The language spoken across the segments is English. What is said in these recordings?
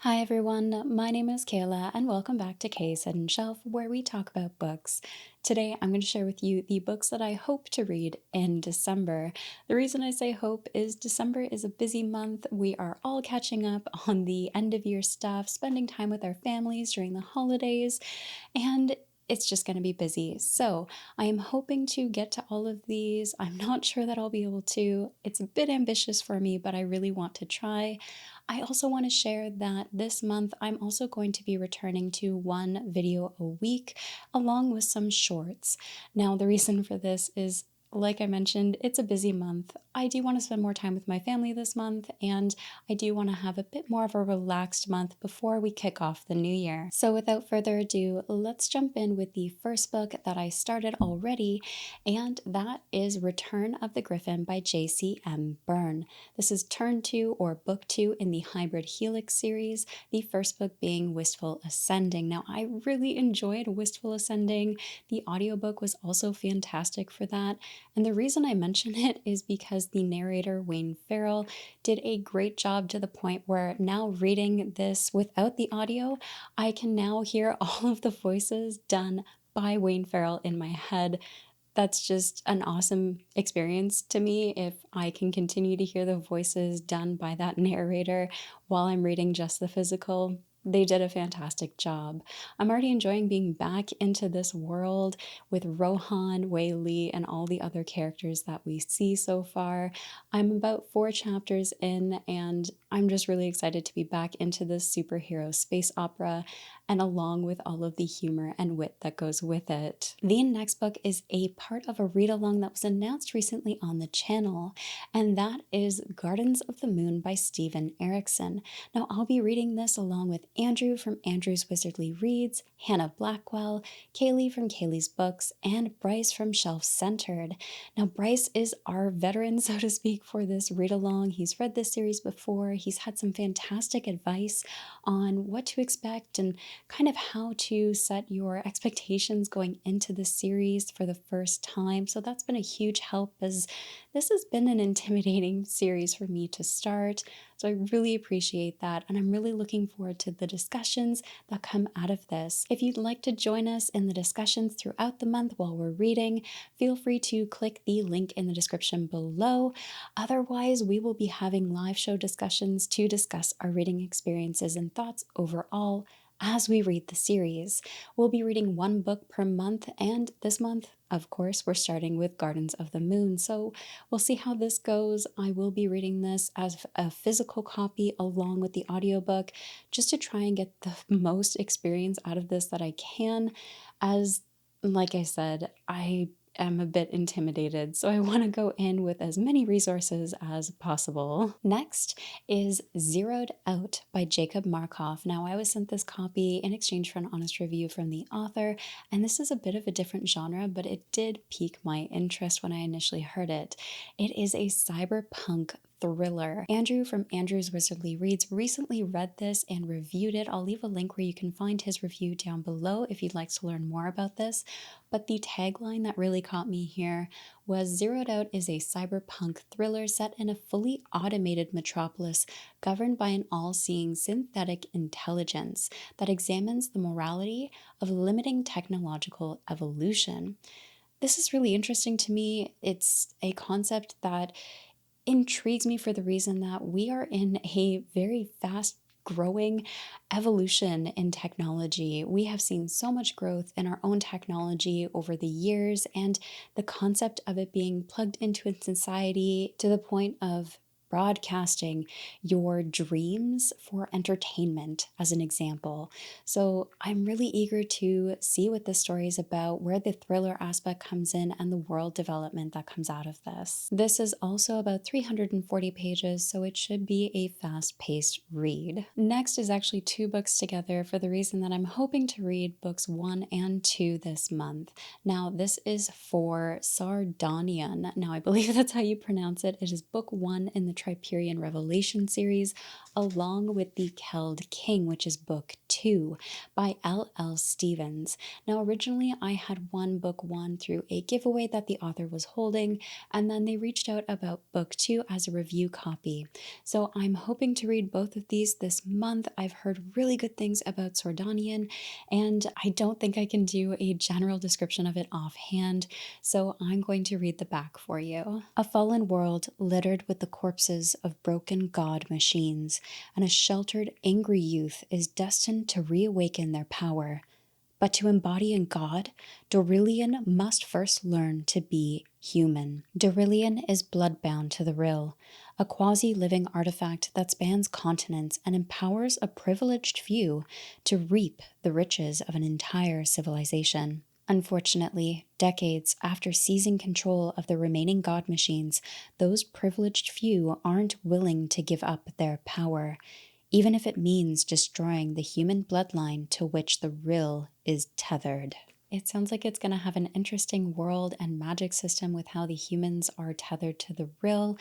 Hi everyone, my name is Kayla and welcome back to Kay's Hidden Shelf where we talk about books. Today I'm going to share with you the books that I hope to read in December. The reason I say hope is December is a busy month. We are all catching up on the end of year stuff, spending time with our families during the holidays, and it's just going to be busy. So I am hoping to get to all of these. I'm not sure that I'll be able to. It's a bit ambitious for me, but I really want to try. I also want to share that this month I'm also going to be returning to one video a week along with some shorts. Now, the reason for this is, like I mentioned, it's a busy month. I do want to spend more time with my family this month, and I do want to have a bit more of a relaxed month before we kick off the new year. So without further ado, let's jump in with the first book that I started already, and that is Return of the Griffin by J.C.M. Berne. This is turn 2 or book 2 in the hybrid Helix series, the first book being Wistful Ascending. Now, I really enjoyed Wistful Ascending. The audiobook was also fantastic for that. And the reason I mention it is because the narrator, Wayne Farrell, did a great job to the point where now reading this without the audio, I can now hear all of the voices done by Wayne Farrell in my head. That's just an awesome experience to me if I can continue to hear the voices done by that narrator while I'm reading just the physical. They did a fantastic job. I'm already enjoying being back into this world with Rohan, Wei Li, and all the other characters that we see so far. I'm about 4 chapters in, and I'm just really excited to be back into this superhero space opera and along with all of the humor and wit that goes with it. The next book is a part of a read-along that was announced recently on the channel, and that is Gardens of the Moon by Steven Erikson. Now, I'll be reading this along with Andrew from Andrew's Wizardly Reads, Hannah Blackwell, Kaylee from Kaylee's Books, and Bryce from Shelf Centered. Now, Bryce is our veteran, so to speak, for this read-along. He's read this series before. He's had some fantastic advice on what to expect and kind of how to set your expectations going into the series for the first time. So that's been a huge help, as this has been an intimidating series for me to start. So I really appreciate that, and I'm really looking forward to the discussions that come out of this. If you'd like to join us in the discussions throughout the month while we're reading, feel free to click the link in the description below. Otherwise, we will be having live show discussions to discuss our reading experiences and thoughts overall as we read the series. We'll be reading one book per month, and this month, of course, we're starting with Gardens of the Moon, so we'll see how this goes. I will be reading this as a physical copy along with the audiobook, just to try and get the most experience out of this that I can, as, like I said, I am a bit intimidated, so I want to go in with as many resources as possible. Next is Zeroed Out by Jacob Markoff. Now, I was sent this copy in exchange for an honest review from the author, and this is a bit of a different genre, but it did pique my interest when I initially heard it. It is a cyberpunk thriller. Andrew from Andrew's Wizardly Reads recently read this and reviewed it. I'll leave a link where you can find his review down below if you'd like to learn more about this. But the tagline that really caught me here was Zeroed Out is a cyberpunk thriller set in a fully automated metropolis governed by an all-seeing synthetic intelligence that examines the morality of limiting technological evolution. This is really interesting to me. It's a concept that intrigues me for the reason that we are in a very fast growing evolution in technology. We have seen so much growth in our own technology over the years, and the concept of it being plugged into a society to the point of broadcasting your dreams for entertainment, as an example. So I'm really eager to see what this story is about, where the thriller aspect comes in, and the world development that comes out of this. This is also about 340 pages, so it should be a fast-paced read. Next is actually 2 books together for the reason that I'm hoping to read books 1 and 2 this month. Now, this is for Sordaneon. Now, I believe that's how you pronounce it. It is book 1 in the Triperian Revelation series, along with the Kheld King, which is book 2 by L.L. Stevens. Now, originally I had won book 1 through a giveaway that the author was holding, and then they reached out about book 2 as a review copy. So I'm hoping to read both of these this month. I've heard really good things about Sordaneon, and I don't think I can do a general description of it offhand, so I'm going to read the back for you. A fallen world littered with the corpses of broken god machines, and a sheltered, angry youth is destined to reawaken their power. But to embody a god, Dorillion must first learn to be human. Dorillion is bloodbound to the Rill, a quasi-living artifact that spans continents and empowers a privileged few to reap the riches of an entire civilization. Unfortunately, decades after seizing control of the remaining god machines, those privileged few aren't willing to give up their power, even if it means destroying the human bloodline to which the Rill is tethered. It sounds like it's going to have an interesting world and magic system with how the humans are tethered to the Rill.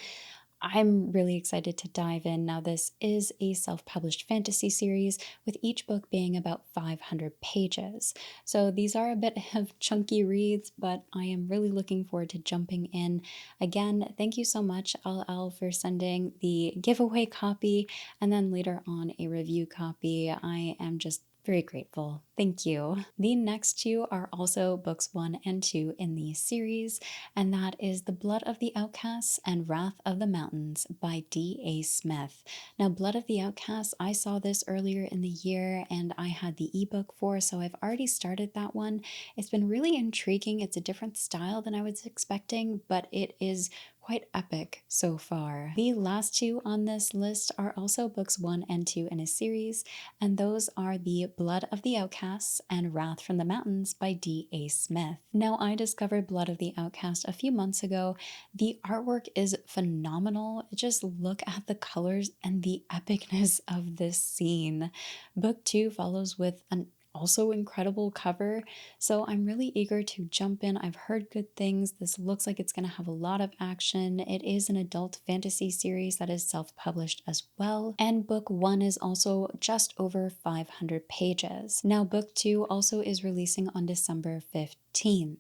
I'm really excited to dive in. Now, this is a self-published fantasy series, with each book being about 500 pages. So these are a bit of chunky reads, but I am really looking forward to jumping in. Again, thank you so much, LL, for sending the giveaway copy and then later on a review copy. I am just very grateful. Thank you. The next two are also books 1 and 2 in the series, and that is The Blood of the Outcasts and Wrath of the Mountains by D.A. Smith. Now, Blood of the Outcasts, I saw this earlier in the year and I had the ebook for, so I've already started that one. It's been really intriguing. It's a different style than I was expecting, but it is quite epic so far. The last two on this list are also books 1 and 2 in a series, and those are The Blood of the Outcasts and Wrath from the Mountains by D.A. Smith. Now, I discovered Blood of the Outcast a few months ago. The artwork is phenomenal. Just look at the colors and the epicness of this scene. Book 2 follows with an also incredible cover, so I'm really eager to jump in. I've heard good things. This looks like it's going to have a lot of action. It is an adult fantasy series that is self-published as well, and book 1 is also just over 500 pages. Now, book 2 also is releasing on December 15th.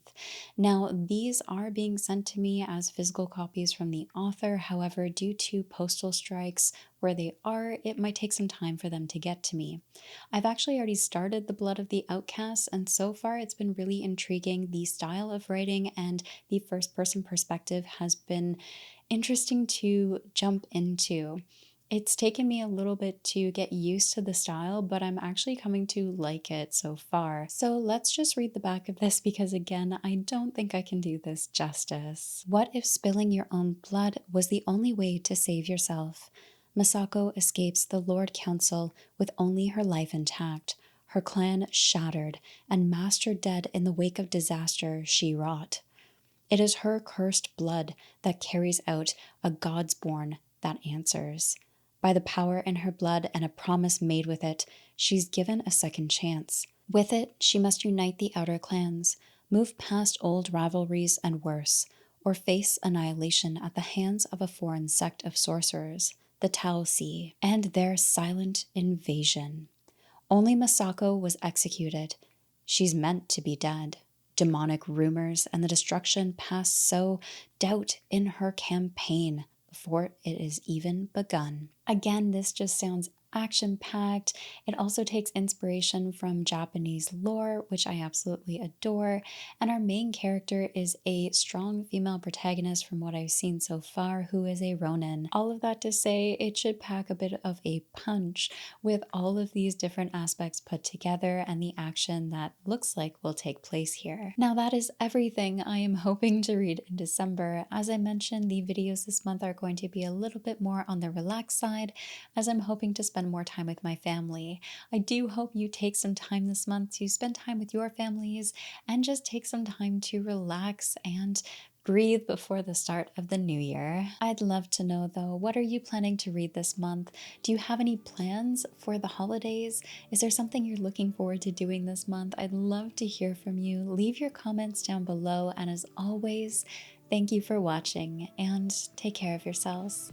Now, these are being sent to me as physical copies from the author. However, due to postal strikes where they are, it might take some time for them to get to me. I've actually already started The Blood of the Outcasts, and so far it's been really intriguing. The style of writing and the first-person perspective has been interesting to jump into. It's taken me a little bit to get used to the style, but I'm actually coming to like it so far. So let's just read the back of this because, again, I don't think I can do this justice. What if spilling your own blood was the only way to save yourself? Masako escapes the Lord Council with only her life intact, her clan shattered, and master dead in the wake of disaster she wrought. It is her cursed blood that carries out a Godsborn that answers. By the power in her blood and a promise made with it, she's given a second chance. With it, she must unite the outer clans, move past old rivalries and worse, or face annihilation at the hands of a foreign sect of sorcerers, the Taosi, and their silent invasion. Only Masako was executed. She's meant to be dead. Demonic rumors and the destruction past sow doubt in her campaign before it is even begun. Again, this just sounds action-packed. It also takes inspiration from Japanese lore, which I absolutely adore, and our main character is a strong female protagonist from what I've seen so far, who is a Ronin. All of that to say, it should pack a bit of a punch with all of these different aspects put together and the action that looks like will take place here. Now, that is everything I am hoping to read in December. As I mentioned, the videos this month are going to be a little bit more on the relaxed side, as I'm hoping to spend more time with my family. I do hope you take some time this month to spend time with your families and just take some time to relax and breathe before the start of the new year. I'd love to know though, what are you planning to read this month? Do you have any plans for the holidays? Is there something you're looking forward to doing this month? I'd love to hear from you. Leave your comments down below, and as always, thank you for watching and take care of yourselves.